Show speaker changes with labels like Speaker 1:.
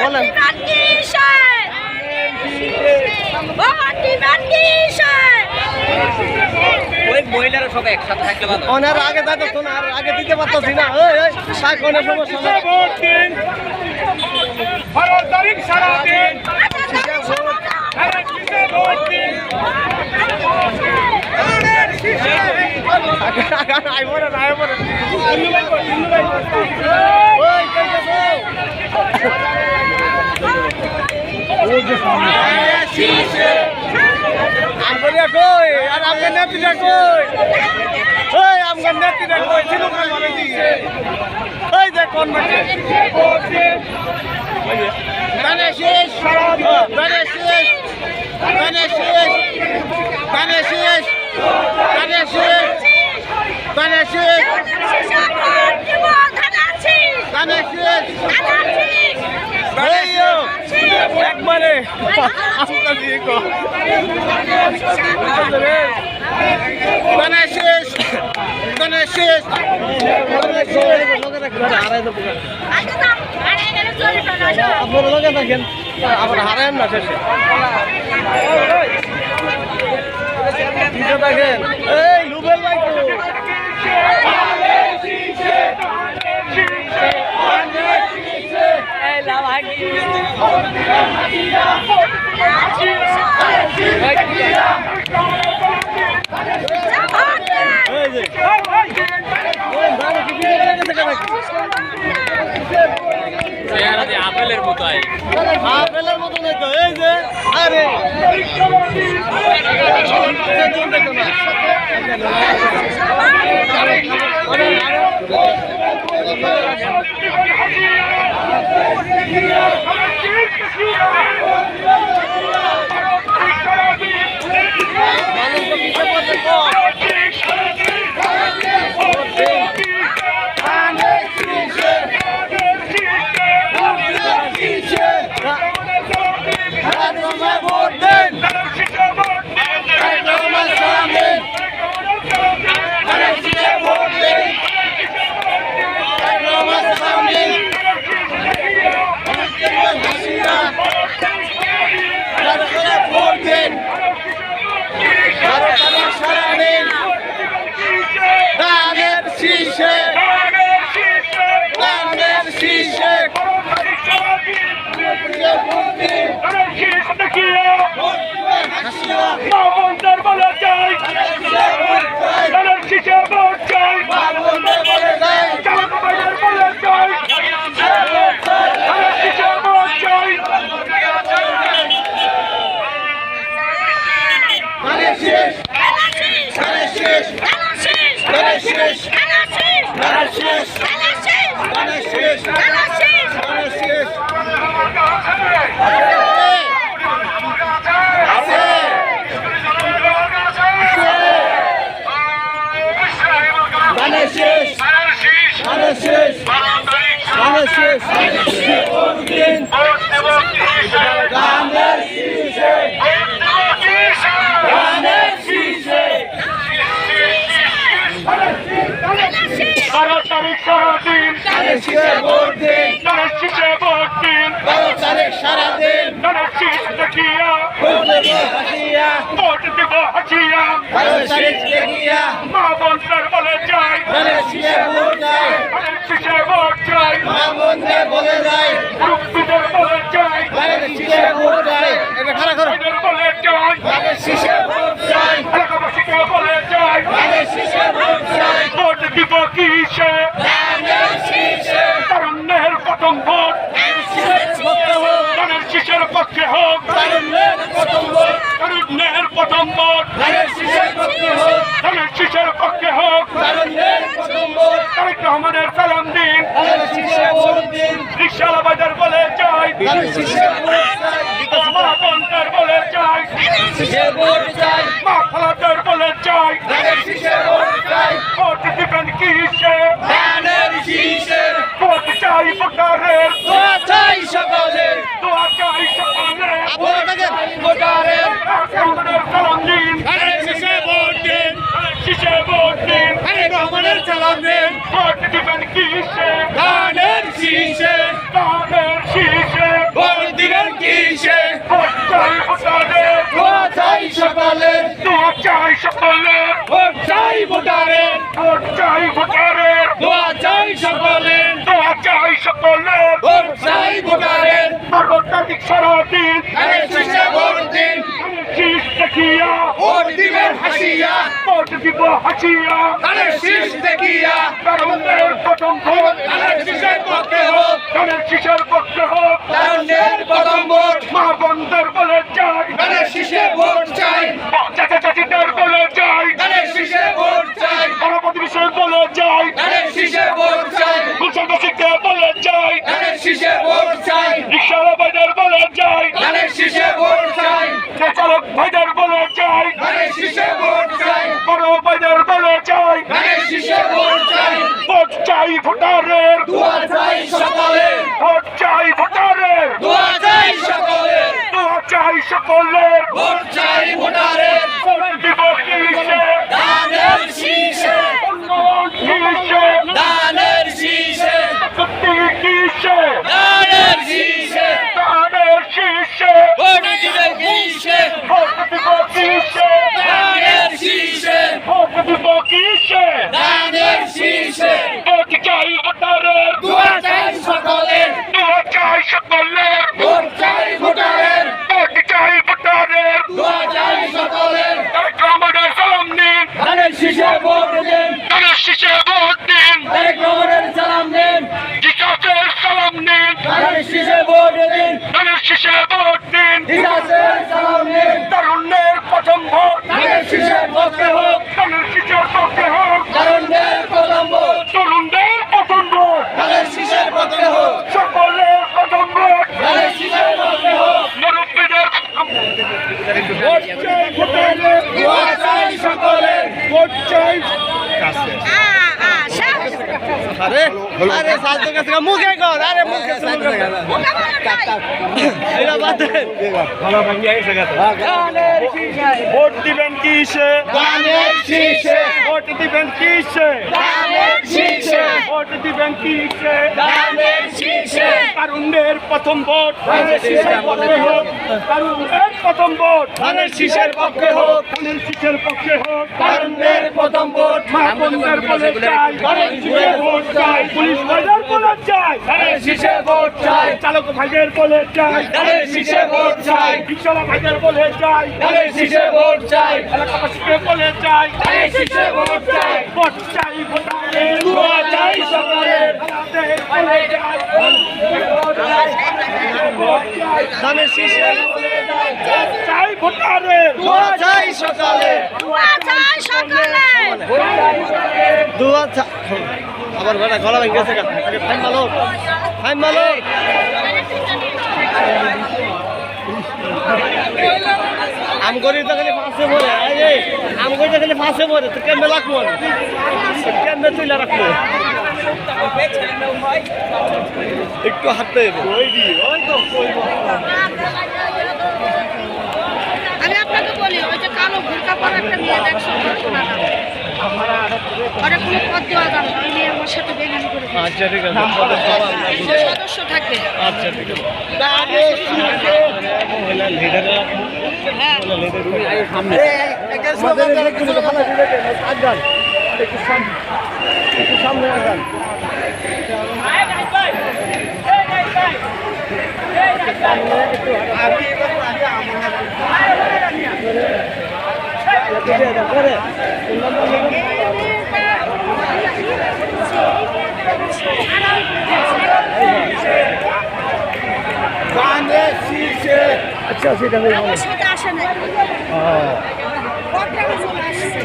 Speaker 1: বলেন
Speaker 2: ওই মহিলারা সব একসাথে থাকলে ভালো।
Speaker 1: ওনার আগে যাইতো তো না, আর আগে দিতে পারতাছি না। ওই ওই শাক কোনো সমস্যা না।
Speaker 3: ভোট দিন 12 তারিখ সারা দিন ভোট দিন।
Speaker 1: আইবরে না আইবরে আমগরিয়া কই আর আমগর নেত্রীরা কই? ওই আমগর নেত্রীরা কই? চিনুক না মানে দিছে। ওই যে কোন মাঠে গানে শেষ গানে শেষ গানে শেষ গানে শেষ গানে শেষ গানে শেষ গানে শেষ একবারে আপনার দিয়ে গো গানে শেষ গানে শেষ আপনারা লোকে থাকেন আবার হারায়েন না শেষে দেখেন এই লুবেল লাইকো
Speaker 2: আপেলের মতো
Speaker 1: আপেলের মতো নাই তো এই যে আরে
Speaker 3: তারুণ্যের প্রথম ভোট শীষের পক্ষে হোক, তারুণ্যের প্রথম ভোট শীষের পক্ষে হোক। তারেক রহমানের সালাম দিন, রিকশালা বাজার বলে চাই, মা বন্ধার বলে চাই, মা খালাদার বলে চাই। ভোট দিবেন কিসে? ভোট চাই ভোটারের, দোয়া চাই সকলের, ভোটারের সালাম দিন, শীষে ভোট দিন, সালাম দিন। ভোট দিবেন কিসে? ধানের শীষে, ধানের শীষে। সকলের
Speaker 1: ভোট চাই ভোটারের
Speaker 3: সর্বত্যাধিক সারাদিন
Speaker 1: ধানের শীষে ভোট দিন
Speaker 3: শীষ দেখিয়া
Speaker 1: ভোট দিবেন হাসিয়া
Speaker 3: ভোট দিব হাসিয়া
Speaker 1: ধানের শীষ দেখিয়া
Speaker 3: তারুণ্যের প্রথম ভোট
Speaker 1: ধানের শীষের পক্ষে হোক
Speaker 3: ধানের শীষের পক্ষে হোক
Speaker 1: তারুণ্যের প্রথম ভোট
Speaker 3: মা বন্ধের বলে যাই
Speaker 1: ধানের শীষে ভোট চাই
Speaker 3: চাচা চাচিদের বলে যাই
Speaker 1: ধানের শীষে ভোট চাই
Speaker 3: গণপতি বিষয় বলে যাই
Speaker 1: ধানের শীষে ভোট চাই
Speaker 3: কুশলবাসীকে বলে যাই
Speaker 1: ধানের শীষে ভোট চাই
Speaker 3: রিক্সাওয়ালা ভাইদের বলে যাই
Speaker 1: ধানের শীষে ভোট চাই
Speaker 3: চালক ভাইদের বলে যাই
Speaker 1: ধানের শীষে ভোট চাই
Speaker 3: বড় ভাইদের বলে যাই
Speaker 1: ধানের শীষে ভোট চাই
Speaker 3: ভোট চাই ভোটারের
Speaker 1: দোয়া চাই সকলের
Speaker 3: ভোট চাই ভোটারের
Speaker 1: দোয়া চাই সকলের
Speaker 3: দোয়া চাই সকলের
Speaker 1: ভোট চাই ভোটারের
Speaker 3: ভোট দিব কিসে
Speaker 1: ধানের শীষে
Speaker 3: উন্নয়ন কিসে
Speaker 1: ধানের শীষে
Speaker 3: সত্যি কিসে
Speaker 1: ধানের শীষে
Speaker 3: ধানের শীষে
Speaker 1: ভোট দিবেন কিসে
Speaker 3: ভোট দিব কিসে
Speaker 1: ধানের শীষে
Speaker 3: ভোট দিব কিসে
Speaker 1: ধানের শীষে
Speaker 3: ভোট চাই ভোটারের
Speaker 1: দোয়া চাই সকলের
Speaker 3: দোয়া চাই সকলের
Speaker 1: ভোট চাই ভোটারের
Speaker 3: ভোট চাই ভোটারের
Speaker 1: দোয়া চাই সকলের
Speaker 3: তারেক রহমানের সালাম নিন
Speaker 1: ধানের শীষে ভোট দেন
Speaker 3: ধানের শীষে ভোট দিন
Speaker 1: তারেক রহমানের সালাম দেন
Speaker 3: জিসাসের সালাম নিন
Speaker 1: ধানের শীষে ভোট দিন
Speaker 3: ধানের শীষে ভোট দিন
Speaker 1: জিসাসের সালাম দেন
Speaker 3: তারুণ্যের প্রথম ভোট
Speaker 1: ধানের শীষের পক্ষে হোক
Speaker 3: ধানের শীষের পক্ষে হোক
Speaker 1: তারুণ্যের প্রথম ভোট
Speaker 3: তরুণদের প্রথম ভোট
Speaker 1: ধানের শীষের পক্ষে হোক
Speaker 3: সকলের প্রথম ভোট
Speaker 1: ধানের শীষের পক্ষে হোক
Speaker 3: মুরব্বীদের ভোট চাই ভোটারের
Speaker 1: দোয়া চাই সকলের
Speaker 3: ভোট চাই
Speaker 1: আরে আরে সাজতে কাছে মুখে কর আরে মুখে এটা বাদ দে
Speaker 3: ভোট দিবেন কিসে
Speaker 1: ধানের শীষে
Speaker 3: ভোট দিবেন কিসে
Speaker 1: ধানের শীষে
Speaker 3: ভোট দিবেন কিসে
Speaker 1: ধানের শীষে
Speaker 3: তারুণ্যের প্রথম ভোট
Speaker 1: ধানের শীষের পক্ষে হোক
Speaker 3: তারুণ্যের প্রথম ভোট
Speaker 1: ধানের শীষের পক্ষে হোক
Speaker 3: ধানের শীষের পক্ষে হোক
Speaker 1: তারুণ্যের প্রথম ভোট
Speaker 3: মা বন্ধের বলে চাই
Speaker 1: ধানের শীষের ভোট চাই
Speaker 3: পুলিশ ভাইদের বলে চাই
Speaker 1: ধানের শীষে ভোট চাই
Speaker 3: চালক ভাইদের বলে চাই
Speaker 1: ধানের শীষে ভোট চাই
Speaker 3: রিক্সাওয়ালা ভাইদের বলে চাই
Speaker 1: ধানের শীষে ভোট চাই
Speaker 3: এলাকাবাসীকে বলে চাই
Speaker 1: ধানের শীষে ভোট চাই
Speaker 3: ভোট চাই ভোটারের
Speaker 1: দোয়া চাই সকলের
Speaker 3: আমাদের বলে চাই ভোট চাই
Speaker 1: ধানের শীষে
Speaker 3: ভোট চাই ভোটারের
Speaker 1: দোয়া চাই সকলের দোয়া চাই আবার বেটা গলা ভেঙে গেছে ফাইন মালো ফাইন মালো আম করি তো খালি ফাঁসে মরে আম করি তো খালি ফাঁসে মরে তো কেমনে লাগবো কেমনে তুই রাখবো একটু হাঁটতে
Speaker 4: আমি আপনাকে বলি ওই যে কালো বোরকা পরা একটা মেয়ে দেখছো শোনাটা ওটা কোনো পদ দেওয়া যাবে না ওই মেয়ে আমার সাথে বেগানি করে দিয়েছে।
Speaker 1: আচ্ছা ঠিক আছে
Speaker 4: একটা সদস্য থাকবে
Speaker 1: আচ্ছা ঠিক আছে
Speaker 4: হ্যাঁ
Speaker 1: আচ্ছা সেটা
Speaker 4: আমার সাথে আসে না পরটা চলে আসছে